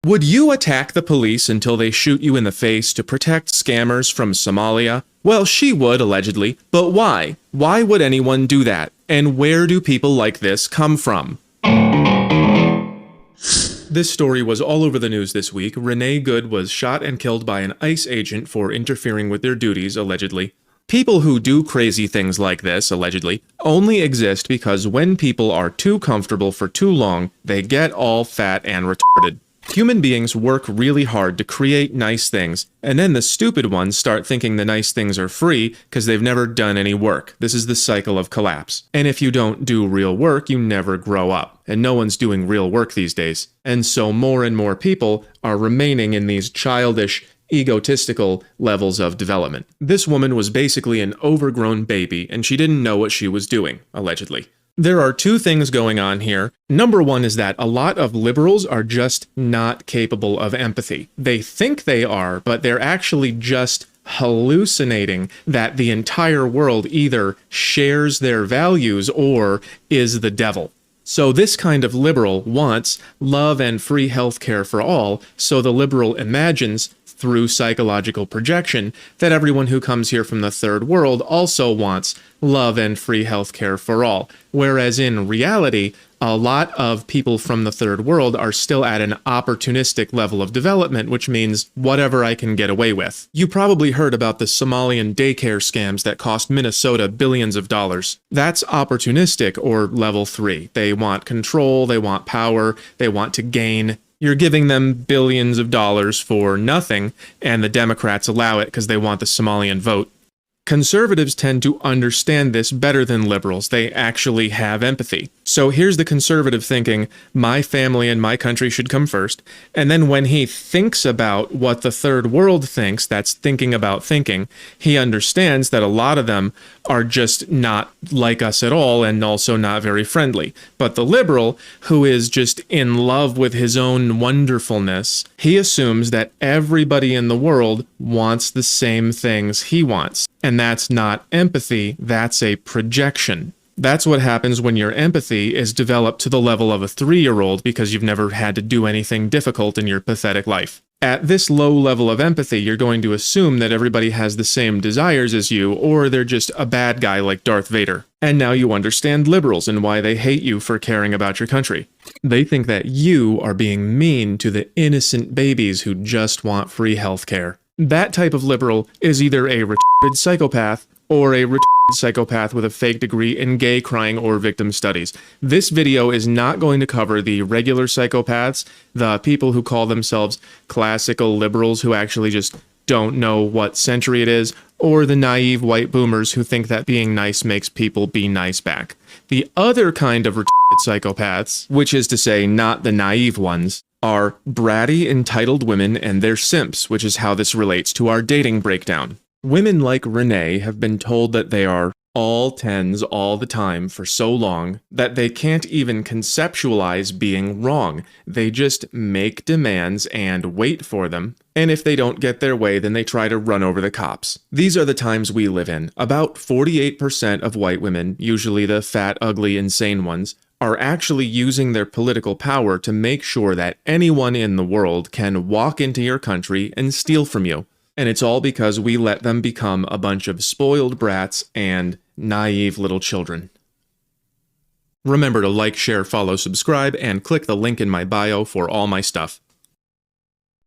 Would you attack the police until they shoot you in the face to protect scammers from Somalia? Well, she would, allegedly, but why? Why would anyone do that? And where do people like this come from? This story was all over the news this week. Renee Good was shot and killed by an ICE agent for interfering with their duties, allegedly. People who do crazy things like this, allegedly, only exist because when people are too comfortable for too long, they get all fat and retarded. Human beings work really hard to create nice things, and then the stupid ones start thinking the nice things are free because they've never done any work. This is the cycle of collapse. And if you don't do real work, you never grow up. And no one's doing real work these days. And so more and more people are remaining in these childish, egotistical levels of development. This woman was basically an overgrown baby, and she didn't know what she was doing, allegedly. There are two things going on here. Number one is that a lot of liberals are just not capable of empathy. They think they are, but they're actually just hallucinating that the entire world either shares their values or is the devil. So this kind of liberal wants love and free healthcare for all, so the liberal imagines through psychological projection that everyone who comes here from the third world also wants love and free healthcare for all. Whereas in reality, a lot of people from the third world are still at an opportunistic level of development, which means whatever I can get away with. You probably heard about the Somalian daycare scams that cost Minnesota billions of dollars. That's opportunistic, or level 3. They want control, they want power, they want to gain. You're giving them billions of dollars for nothing, and the Democrats allow it because they want the Somalian vote. Conservatives tend to understand this better than liberals. They actually have empathy. So here's the conservative thinking, my family and my country should come first. And then when he thinks about what the third world thinks, that's thinking about thinking, he understands that a lot of them are just not like us at all and also not very friendly. But the liberal, who is just in love with his own wonderfulness, he assumes that everybody in the world wants the same things he wants. And that's not empathy, that's a projection. That's what happens when your empathy is developed to the level of a 3-year-old because you've never had to do anything difficult in your pathetic life. At this low level of empathy, you're going to assume that everybody has the same desires as you, or they're just a bad guy like Darth Vader. And now you understand liberals and why they hate you for caring about your country. They think that you are being mean to the innocent babies who just want free healthcare. That type of liberal is either a retarded psychopath or a retarded psychopath with a fake degree in gay crying or victim studies. This video is not going to cover the regular psychopaths, the people who call themselves classical liberals who actually just don't know what century it is, or the naive white boomers who think that being nice makes people be nice back. The other kind of retarded psychopaths, which is to say not the naive ones, are bratty, entitled women and their simps, which is how this relates to our dating breakdown. Women like Renee have been told that they are all 10s all the time for so long that they can't even conceptualize being wrong. They just make demands and wait for them, and if they don't get their way, then they try to run over the cops. These are the times we live in. About 48% of white women, usually the fat, ugly, insane ones, are actually using their political power to make sure that anyone in the world can walk into your country and steal from you. And it's all because we let them become a bunch of spoiled brats and naive little children. Remember to like, share, follow, subscribe, and click the link in my bio for all my stuff.